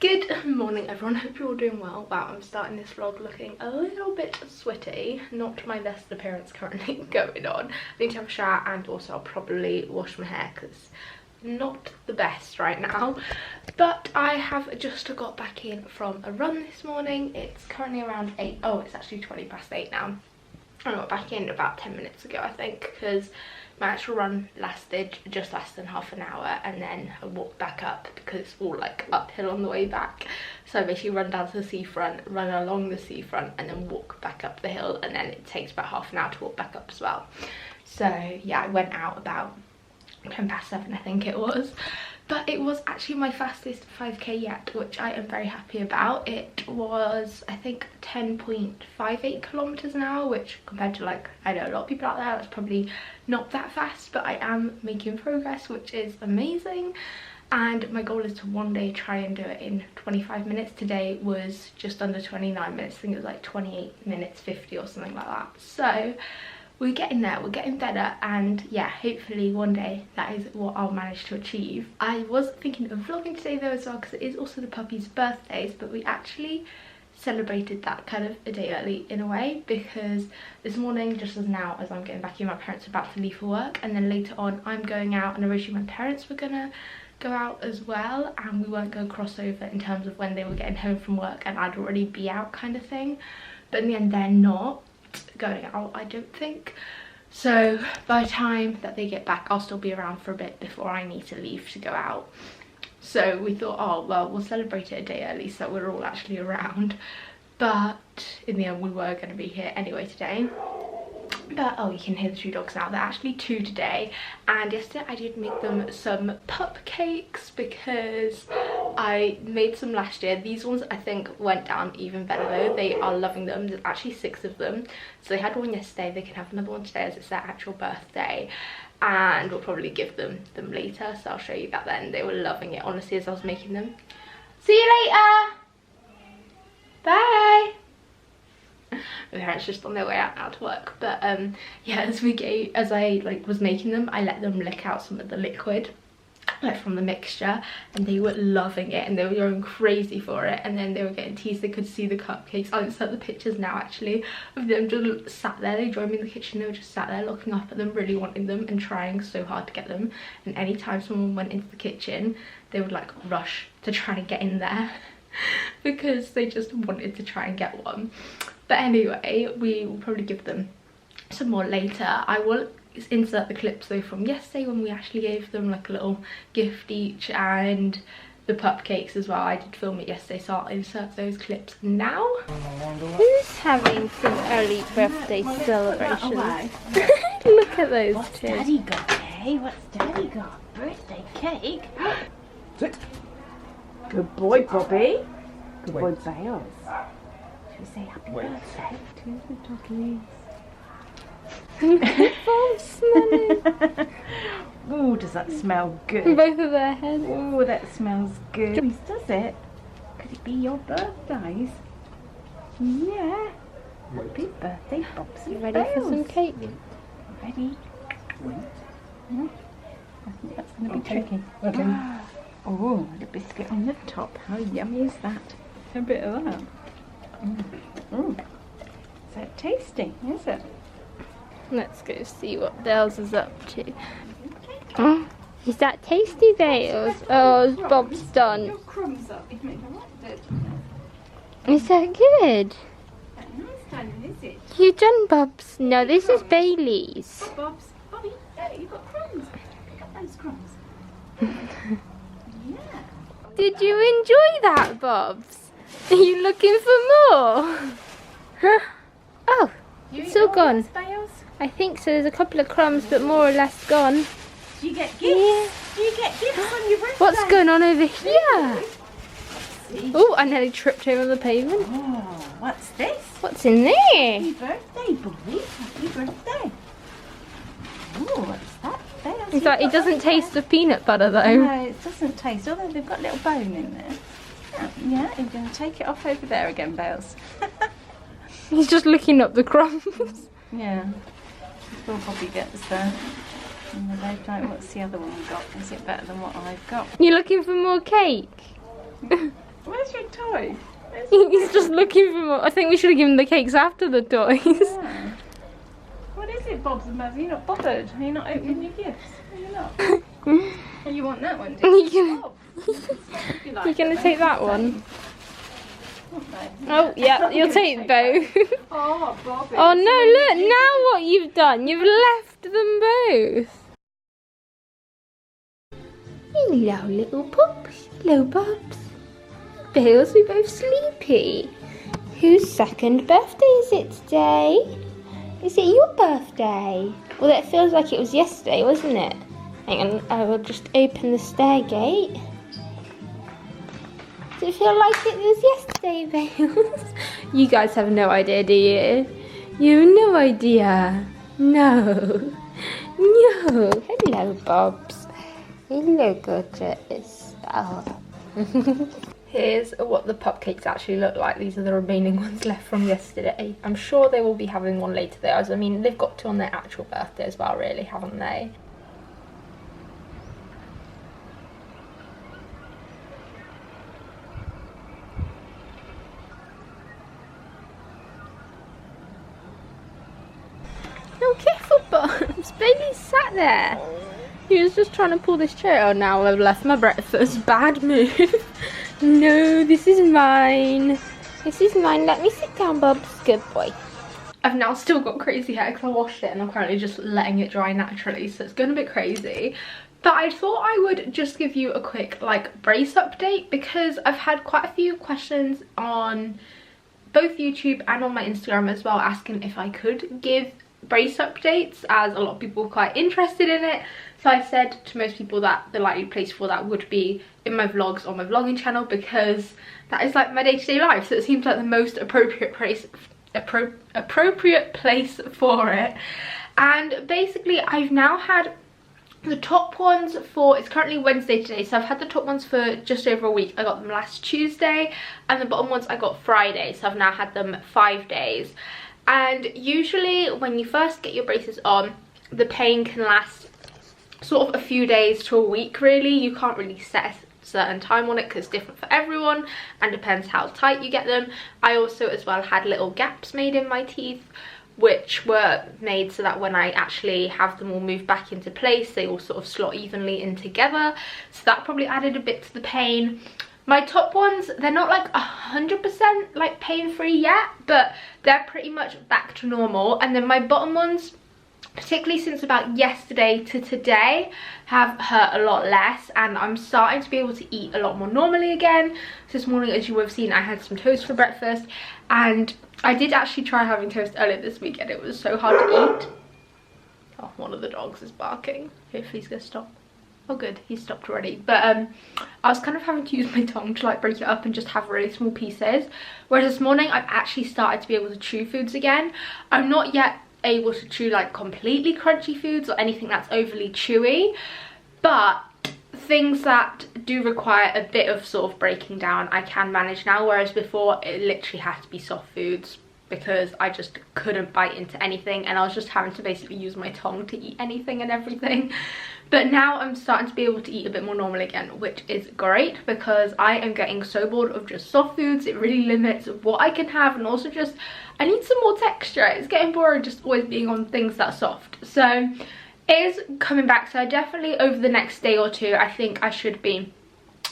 Good morning everyone, hope you're all doing well. Wow, I'm starting this vlog looking a little bit sweaty. Not my best appearance currently going on. I need to have a shower and also I'll probably wash my hair because not the best right now. But I have just got back in from a run this morning. It's currently around 8. Oh, it's actually 20 past 8 now. I got back in about 10 minutes ago I think, because my actual run lasted just less than half an hour, and then I walked back up because it's all like uphill on the way back. So I basically run down to the seafront, run along the seafront, and then walk back up the hill, and then it takes about half an hour to walk back up as well. So yeah, I went out about 10 past 7 I think it was. But it was actually my fastest 5k yet, which I am very happy about. It was, I think, 10.58 kilometers an hour, which compared to, like, I know a lot of people out there, that's probably not that fast, but I am making progress, which is amazing. And my goal is to one day try and do it in 25 minutes. Today was just under 29 minutes. I think it was like 28 minutes 50 or something like that. So we're getting there, we're getting better, and yeah, hopefully one day that is what I'll manage to achieve. I was thinking of vlogging today though as well, because it is also the puppy's birthdays, but we actually celebrated that kind of a day early in a way, because this morning, just as now as I'm getting back in, my parents are about to leave for work, and then later on I'm going out, and originally my parents were gonna go out as well, and we weren't going to cross over in terms of when they were getting home from work and I'd already be out kind of thing. But in the end they're not going out, I don't think. So by the time that they get back, I'll still be around for a bit before I need to leave to go out. So we thought, oh well, we'll celebrate it a day early so we're all actually around. But in the end we were going to be here anyway today. But oh, you can hear the 2 dogs now. They're actually 2 today, and yesterday I did make them some pup cakes because I made some last year. These ones I think went down even better though. They are loving them. There's actually 6 of them, so they had one yesterday, they can have another one today as it's their actual birthday, and we'll probably give them later, so I'll show you that then. They were loving it honestly as I was making them. See you later, bye. My parents just on their way out now to work. But yeah, as I like was making them, I let them lick out some of the liquid like from the mixture, and they were loving it and they were going crazy for it. And then they were getting teased, they could see the cupcakes. I'll insert the pictures now actually of them just sat there. They joined me in the kitchen, they were just sat there looking up at them, really wanting them and trying so hard to get them. And anytime someone went into the kitchen, they would like rush to try and get in there because they just wanted to try and get one. But anyway, we will probably give them some more later. I will insert the clips though from yesterday when we actually gave them like a little gift each, and the pup cakes as well. I did film it yesterday, so I'll insert those clips now. Who's having some early birthday celebrations? Look at those What's two. Daddy got, eh? What's Daddy got? Birthday cake? Sit. Good boy, Bobby. Good boy, Wait. Bales. Should we say happy Wait. birthday to the doggies? Oh, smelling. Ooh, does that smell good? Both of their heads. Ooh, that smells good. Does it? Could it be your birthdays? Yeah. Happy birthday, Bobs You and ready for some Bales. cake? Ready? Wait. I think that's going to be Okay. tricky. Okay. Oh, the biscuit on the top. How yummy is that? A bit of that. Mm. Is that tasty? Is it? Let's go see what Dales is up to. Oh, is that tasty, Dales? Oh, Bob's done. Crumbs up. It made Is that good? Is it? You done, Bob's? No, this is Bailey's. Bob's. Bobby, hey, you got crumbs. Look at those crumbs. Yeah. Did you enjoy that, Bob's? Are you looking for more? Huh? Oh, it's all gone. Bales? I think so. There's a couple of crumbs, but more or less gone. Do you get gifts? Yeah. Do you get gifts on your birthday? What's going on over here? See? Oh, I nearly tripped over the pavement. Oh, what's this? What's in there? Happy birthday, Bobby. Happy birthday. Oh, what's that? Bales, In fact, it doesn't taste of peanut butter though. No, it doesn't taste, although they've got a little bone in there. Yeah, you're going to take it off over there again, Bales. He's just looking up the crumbs. Yeah. Before Bobby gets there. And they're like, what's the other one got? Is it better than what I've got? You looking for more cake? Where's your toy? He's just looking for more. I think we should have given the cakes after the toys. Yeah. What is it, Bobs and Buzz? Are you not bothered? Are you not opening your gifts? Are you not? And you want that one, do you? You're going to take that one? Oh, yeah, you'll take both. Oh, Bobby. Oh, no, look, now what you've done, you've left them both. Hello, little pups. Hello, Bubs. Bales, we both sleepy. Whose second birthday is it today? Is it your birthday? Well, it feels like it was yesterday, wasn't it? Hang on, I will just open the stair gate. Does it feel like it was yesterday, Bales? You guys have no idea, do you? You have no idea. No. No. Hello, Bobs. Hello, gorgeous. Oh. Here's what the pup cakes actually look like. These are the remaining ones left from yesterday. I'm sure they will be having one later though. I mean, they've got to on their actual birthday as well, really, haven't they? Oh, careful, Bubs. Baby sat there. He was just trying to pull this chair out. Now I've left my breakfast. Bad move. No, this is mine. This is mine. Let me sit down, Bubs. Good boy. I've now still got crazy hair because I washed it and I'm currently just letting it dry naturally, so it's going a bit crazy. But I thought I would just give you a quick like brace update because I've had quite a few questions on both YouTube and on my Instagram as well asking if I could give brace updates, as a lot of people were quite interested in it. So I said to most people that the likely place for that would be in my vlogs on my vlogging channel, because that is like my day-to-day life, so it seems like the most appropriate place for it. And basically I've now had the top ones for, it's currently Wednesday today, so I've had the top ones for just over a week. I got them last Tuesday, and the bottom ones I got Friday, so I've now had them 5 days. And usually when you first get your braces on, the pain can last sort of a few days to a week really. You can't really set a certain time on it because it's different for everyone and depends how tight you get them. I also as well had little gaps made in my teeth, which were made so that when I actually have them all moved back into place, they all sort of slot evenly in together. So that probably added a bit to the pain. My top ones, they're not like 100% like pain-free yet, but they're pretty much back to normal. And then my bottom ones, particularly since about yesterday to today, have hurt a lot less, and I'm starting to be able to eat a lot more normally again. So this morning, as you would have seen, I had some toast for breakfast, and I did actually try having toast earlier this week and it was so hard to eat. Oh, one of the dogs is barking. Hopefully he's gonna stop. Oh good, he's stopped already. But I was kind of having to use my tongue to like break it up and just have really small pieces, whereas this morning I've actually started to be able to chew foods again. I'm not yet able to chew like completely crunchy foods or anything that's overly chewy, but things that do require a bit of sort of breaking down I can manage now, whereas before it literally had to be soft foods because I just couldn't bite into anything and I was just having to basically use my tongue to eat anything and everything. But now I'm starting to be able to eat a bit more normal again, which is great because I am getting so bored of just soft foods. It really limits what I can have, and also just I need some more texture. It's getting boring just always being on things that are soft. So it is coming back. So definitely over the next day or two, I think I should be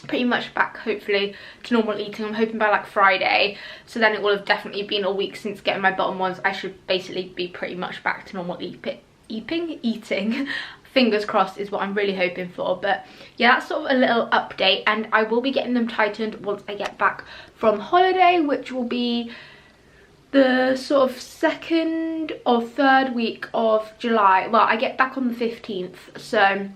pretty much back hopefully to normal eating. I'm hoping by like Friday, so then it will have definitely been a week since getting my bottom ones. I should basically be pretty much back to normal eating. Fingers crossed is what I'm really hoping for. But yeah, that's sort of a little update, and I will be getting them tightened once I get back from holiday, which will be the sort of second or third week of July. Well, I get back on the 15th, so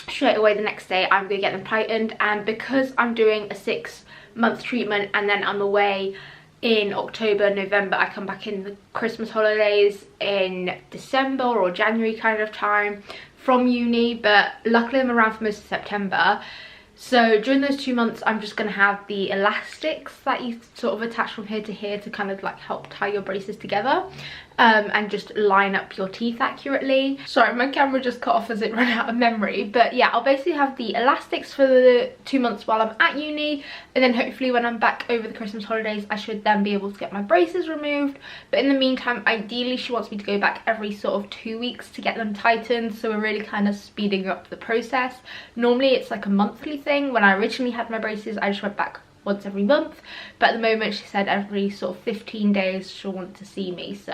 straight away the next day I'm gonna get them tightened. And because I'm doing a 6-month treatment and then I'm away in October, November, I come back in the Christmas holidays in December or January kind of time from uni, but luckily I'm around for most of September. So during those 2 months I'm just going to have the elastics that you sort of attach from here to here to kind of like help tie your braces together. and just line up your teeth accurately. Sorry, my camera just cut off as it ran out of memory, but yeah, I'll basically have the elastics for the 2 months while I'm at uni, and then hopefully when I'm back over the Christmas holidays I should then be able to get my braces removed. But in the meantime, ideally she wants me to go back every sort of 2 weeks to get them tightened, so we're really kind of speeding up the process. Normally it's like a monthly thing. When I originally had my braces I just went back once every month, but at the moment she said every sort of 15 days she'll want to see me, so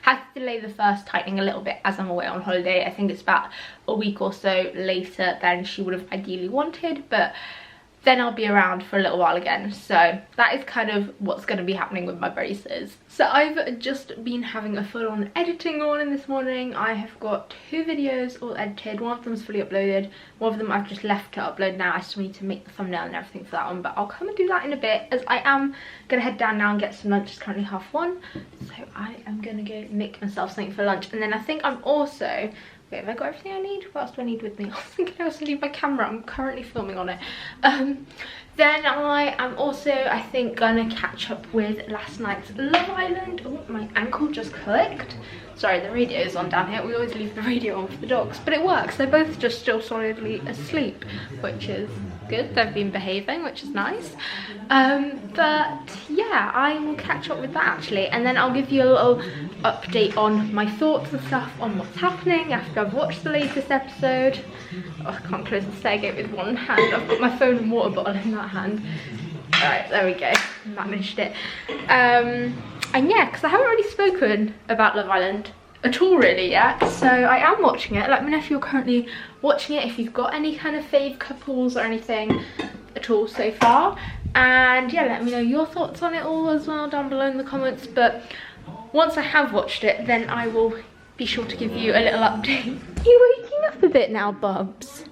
had to delay the first tightening a little bit as I'm away on holiday. I think it's about a week or so later than she would have ideally wanted, but then I'll be around for a little while again. So that is kind of what's going to be happening with my braces. So I've just been having a full-on editing morning this morning. I have got 2 videos all edited. One of them's fully uploaded. One of them I've just left to upload now. I still need to make the thumbnail and everything for that one, but I'll come and do that in a bit, as I am going to head down now and get some lunch. It's currently 1:30. So I am going to go make myself something for lunch. And then I think I'm also... Wait, have I got everything I need? What else do I need with me? I was thinking I also need my camera. I'm currently filming on it. Then I am also, I think, gonna catch up with last night's Love Island. Oh, my ankle just clicked. Sorry, the radio is on down here. We always leave the radio on for the dogs, but it works. They're both just still solidly asleep, which is good. They've been behaving, which is nice. But yeah, I will catch up with that actually, and then I'll give you a little update on my thoughts and stuff on what's happening after I've watched the latest episode. Oh, I can't close the stairgate with one hand. I've got my phone and water bottle in that hand. Alright, there we go. Managed it. And yeah, because I haven't really spoken about Love Island at all really yet, so I am watching it. Let me know if you're currently watching it, if you've got any kind of fave couples or anything at all so far, and yeah, let me know your thoughts on it all as well down below in the comments. But once I have watched it, then I will be sure to give you a little update. You waking up a bit now, Bubs?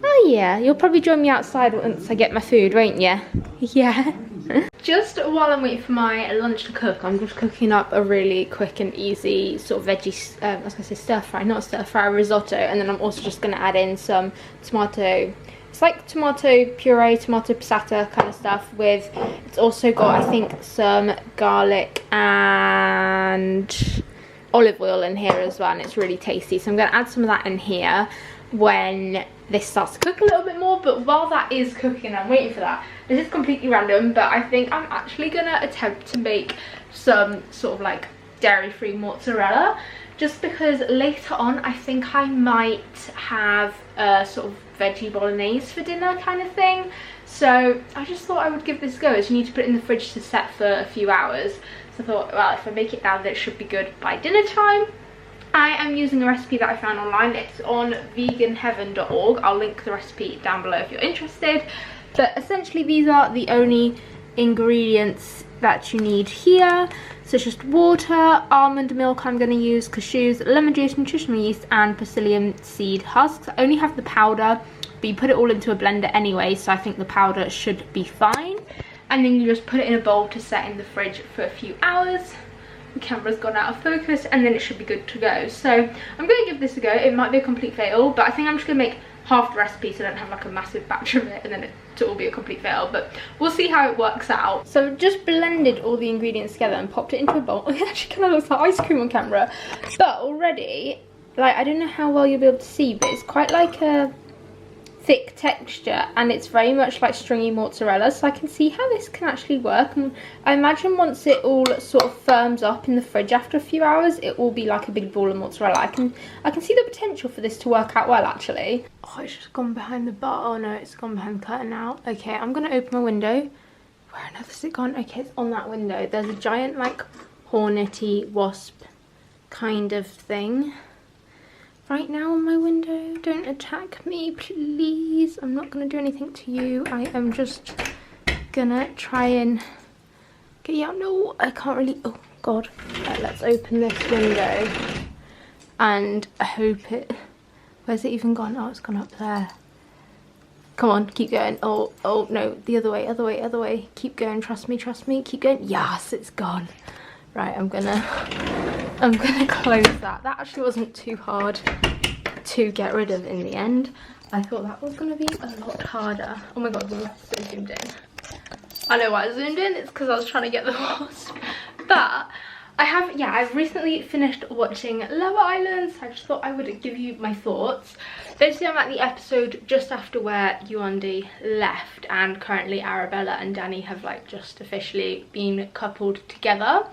Oh yeah, you'll probably join me outside once I get my food, won't you? Yeah. Just while I'm waiting for my lunch to cook, I'm just cooking up a really quick and easy sort of veggie, I was going to say stir fry, not stir fry, risotto. And then I'm also just going to add in some tomato, it's like tomato puree, tomato passata kind of stuff with, it's also got I think some garlic and olive oil in here as well, and it's really tasty. So I'm going to add some of that in here when this starts to cook a little bit more. But while that is cooking, I'm waiting for that. This is completely random, but I think I'm actually gonna attempt to make some sort of like dairy-free mozzarella, just because later on I think I might have a sort of veggie bolognese for dinner kind of thing. So I just thought I would give this a go, as you need to put it in the fridge to set for a few hours. So I thought, well, if I make it now, that it should be good by dinner time. I am using a recipe that I found online. It's on veganheaven.org. I'll link the recipe down below if you're interested. But essentially these are the only ingredients that you need here. So it's just water, almond milk I'm going to use, cashews, lemon juice, nutritional yeast and psyllium seed husks. I only have the powder, but you put it all into a blender anyway, so I think the powder should be fine. And then you just put it in a bowl to set in the fridge for a few hours. The camera's gone out of focus, and then it should be good to go. So I'm going to give this a go. It might be a complete fail, but I think I'm just going to make half the recipe so I don't have like a massive batch of it and then it will be a complete fail, but we'll see how it works out. So I've just blended all the ingredients together and popped it into a bowl. It actually kind of looks like ice cream on camera, but already, like, I don't know how well you'll be able to see, but it's quite like a thick texture, and it's very much like stringy mozzarella, so I can see how this can actually work. And I imagine once it all sort of firms up in the fridge after a few hours, it will be like a big ball of mozzarella. I can see the potential for this to work out well actually. Oh, it's just gone behind the bar. Oh no, it's gone behind the curtain now. Okay, I'm gonna open my window. Where on earth has it gone? Okay, it's on that window. There's a giant like hornety wasp kind of thing right now on my window. Don't attack me, please. I'm not gonna do anything to you. I am just gonna try and get you out. No, I can't really. Oh god. Right, let's open this window and I hope it. Where's it even gone? Oh, it's gone up there. Come on, keep going. Oh no, the other way, other way, other way. Keep going, trust me, keep going. Yes, it's gone. Right, I'm gonna close that. That actually wasn't too hard to get rid of in the end. I thought that was gonna be a lot harder. Oh my god, I'm so zoomed in. I know why I zoomed in, it's because I was trying to get the wasp. But I've recently finished watching Love Island, so I just thought I would give you my thoughts. Basically, I'm at the episode just after where Yuandi left, and currently Arabella and Danny have like just officially been coupled together.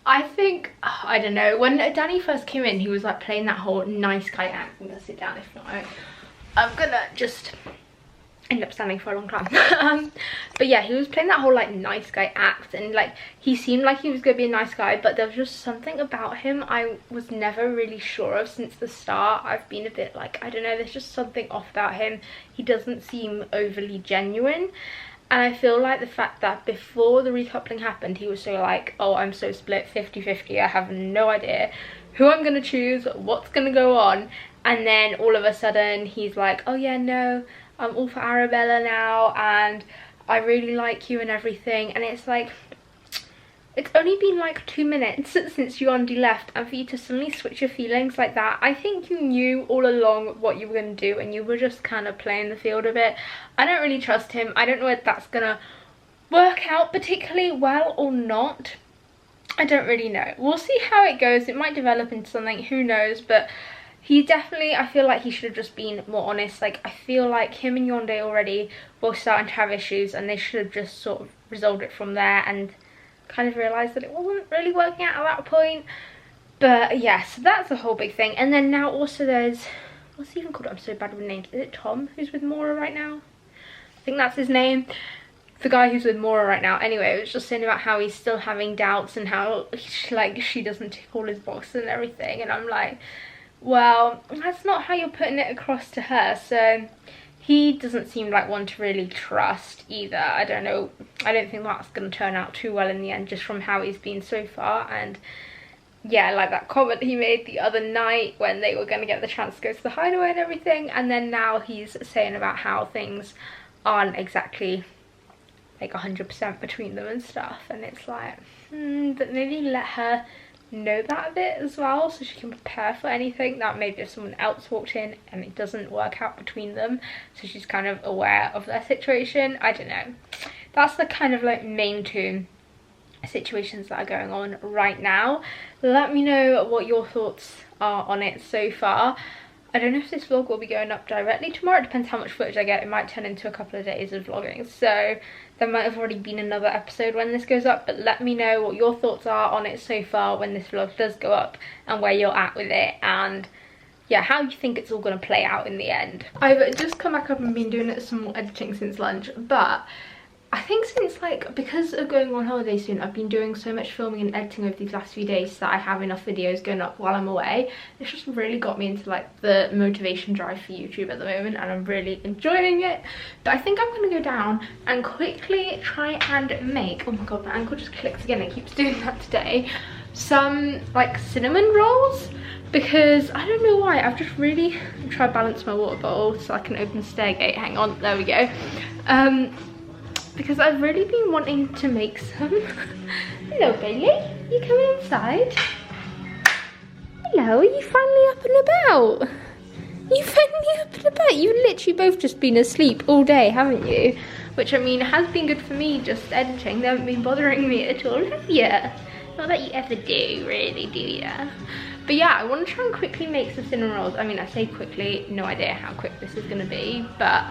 I think, I don't know, when Danny first came in, he was like playing that whole nice guy act. I'm gonna sit down, if not I'm gonna just end up standing for a long time. But yeah, he was playing that whole like nice guy act, and like he seemed like he was gonna be a nice guy, but there was just something about him I was never really sure of since the start. I've been a bit like, I don't know, there's just something off about him. He doesn't seem overly genuine, and I feel like the fact that before the recoupling happened, he was so like, oh, I'm so split 50-50, I have no idea who I'm gonna choose, what's gonna go on, and then all of a sudden he's like, oh yeah, no, I'm all for Arabella now, and I really like you and everything. And it's like, it's only been like 2 minutes since Yuandi left, and for you to suddenly switch your feelings like that, I think you knew all along what you were going to do, and you were just kind of playing the field a bit. I don't really trust him. I don't know if that's going to work out particularly well or not. I don't really know. We'll see how it goes. It might develop into something, who knows, but he definitely, I feel like he should have just been more honest. Like, I feel like him and Yuandi already were starting to have issues, and they should have just sort of resolved it from there and kind of realised that it wasn't really working out at that point. But yeah, so that's a whole big thing. And then now also there's, what's he even called? I'm so bad with names. Is it Tom who's with Maura right now? I think that's his name. The guy who's with Maura right now. Anyway, it was just saying about how he's still having doubts and how like she doesn't tick all his boxes and everything, and I'm like, well, that's not how you're putting it across to her. So he doesn't seem like one to really trust either. I don't know, I don't think that's going to turn out too well in the end, just from how he's been so far. And yeah, like that comment he made the other night when they were going to get the chance to go to the hideaway and everything, and then now he's saying about how things aren't exactly like 100% between them and stuff, and it's like, but maybe let her know that a bit as well, so she can prepare for anything that maybe if someone else walked in and it doesn't work out between them, so she's kind of aware of their situation. I don't know, that's the kind of like main two situations that are going on right now. Let me know what your thoughts are on it so far. I don't know if this vlog will be going up directly tomorrow. It depends how much footage I get. It might turn into a couple of days of vlogging, so there might have already been another episode when this goes up, but let me know what your thoughts are on it so far when this vlog does go up, and where you're at with it, and yeah, how you think it's all going to play out in the end. I've just come back up and been doing some more editing since lunch, but I think since like, because of going on holiday soon, I've been doing so much filming and editing over these last few days that I have enough videos going up while I'm away. It's just really got me into like the motivation drive for YouTube at the moment, and I'm really enjoying it. But I think I'm going to go down and quickly try and make, oh my god, my ankle just clicked again, it keeps doing that today, some like cinnamon rolls, because I don't know why, I've just really tried to balance my water bottle so I can open the stair gate. Hang on, there we go. Because I've really been wanting to make some. Hello, Bailey. You coming inside? Hello, are you finally up and about? You finally up and about? You've literally both just been asleep all day, haven't you? Which, I mean, has been good for me, just editing. They haven't been bothering me at all, have you? Not that you ever do, really, do you? But yeah, I want to try and quickly make some cinnamon rolls. I mean, I say quickly, no idea how quick this is going to be, but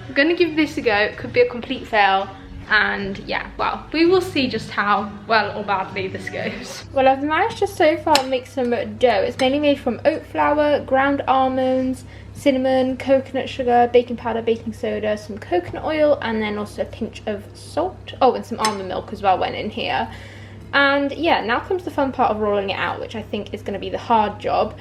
I'm going to give this a go. It could be a complete fail. And yeah, well, we will see just how well or badly this goes. Well, I've managed to so far make some dough. It's mainly made from oat flour, ground almonds, cinnamon, coconut sugar, baking powder, baking soda, some coconut oil, and then also a pinch of salt. Oh, and some almond milk as well went in here. And yeah, now comes the fun part of rolling it out, which I think is going to be the hard job.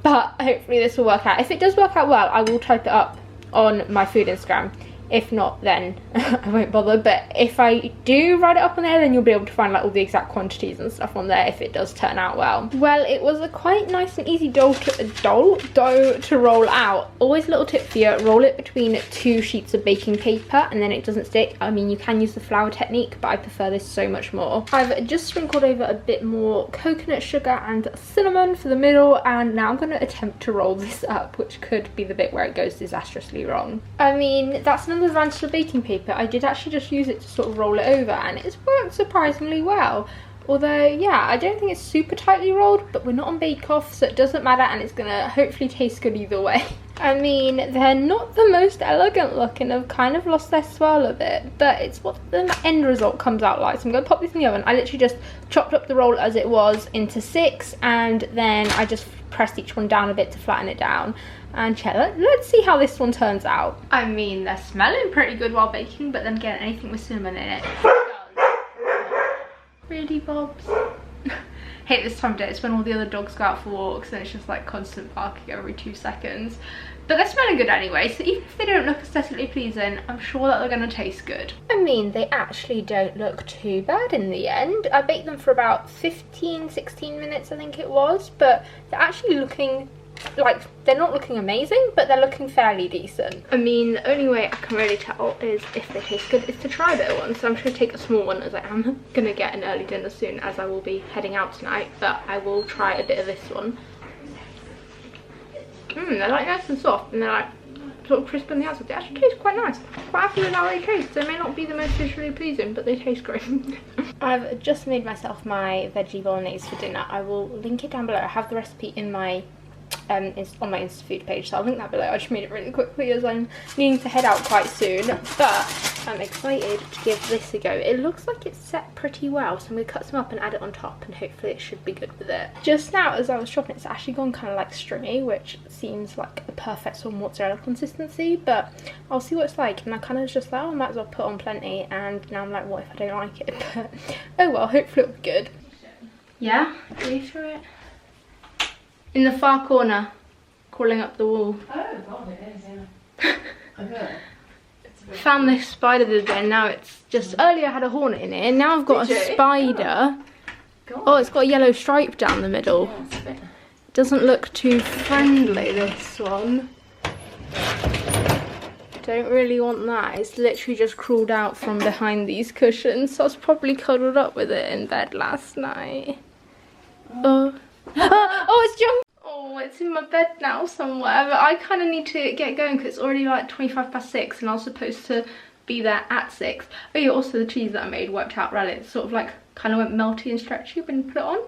But hopefully this will work out. If it does work out well, I will type it up on my food Instagram. If not, then I won't bother. But if I do write it up on there, then you'll be able to find like all the exact quantities and stuff on there if it does turn out well. Well, it was a quite nice and easy dough to roll out. Always a little tip for you, roll it between 2 sheets of baking paper and then it doesn't stick. I mean, you can use the flour technique, but I prefer this so much more. I've just sprinkled over a bit more coconut sugar and cinnamon for the middle, and now I'm going to attempt to roll this up, which could be the bit where it goes disastrously wrong. I mean, that's another advantage of baking paper. I did actually just use it to sort of roll it over, and it's worked surprisingly well. Although, yeah, I don't think it's super tightly rolled, but we're not on bake-off, so it doesn't matter, and it's gonna hopefully taste good either way. I mean, they're not the most elegant looking. I've kind of lost their swirl a bit, but it's what the end result comes out like. So I'm gonna pop this in the oven. I literally just chopped up the roll as it was into 6, and then I just pressed each one down a bit to flatten it down. And yeah, let's see how this one turns out. I mean, they're smelling pretty good while baking, but then again, anything with cinnamon in it. Really, Bobs? Hate this time of day. It's when all the other dogs go out for walks and it's just like constant barking every 2 seconds. But they're smelling good anyway, so even if they don't look aesthetically pleasing, I'm sure that they're going to taste good. I mean, they actually don't look too bad in the end. I baked them for about 15-16 minutes, I think it was, but they're actually looking like, they're not looking amazing, but they're looking fairly decent. I mean, the only way I can really tell is if they taste good is to try a bit of one. So I'm just going to take a small one, as I am going to get an early dinner soon, as I will be heading out tonight, but I will try a bit of this one. They're like nice and soft, and they're like sort of crisp on the outside. They actually taste quite nice. Quite happy with how they taste. They may not be the most visually pleasing, but they taste great. I've just made myself my veggie bolognese for dinner. I will link it down below. I have the recipe in my on my Insta food page, so I'll link that below. I just made it really quickly as I'm needing to head out quite soon, but I'm excited to give this a go. It looks like it's set pretty well, so I'm going to cut some up and add it on top, and hopefully it should be good with it. Just now as I was chopping, it's actually gone kind of like stringy, which seems like a perfect sort of mozzarella consistency, but I'll see what it's like. And I kind of just like, oh, I might as well put on plenty, and now I'm like, what if I don't like it? But oh well, hopefully it'll be good. Yeah, are you sure it? In the far corner, crawling up the wall. Oh god, it is, yeah. I bet. Found this spider the other day, and now it's just, earlier I had a hornet in it, and now I've got a spider. Oh, it's got a yellow stripe down the middle. Yeah, Doesn't look too friendly, this one. Don't really want that. It's literally just crawled out from behind these cushions, so I was probably cuddled up with it in bed last night. Oh, it's jumped. Oh, it's in my bed now somewhere, but I kind of need to get going because it's already like 6:25, and I was supposed to be there at 6. Oh yeah, also the cheese that I made worked out well. It sort of like kind of went melty and stretchy when you put it on,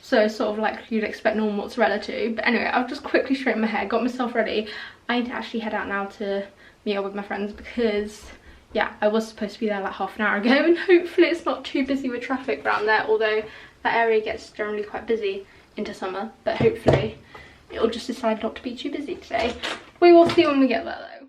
so sort of like you'd expect normal mozzarella to. But anyway, I've just quickly straightened my hair, got myself ready. I need to actually head out now to meet up with my friends because yeah, I was supposed to be there like half an hour ago, and hopefully it's not too busy with traffic around there, although that area gets generally quite busy into summer, but hopefully it'll just decide not to be too busy today. We will see when we get there though.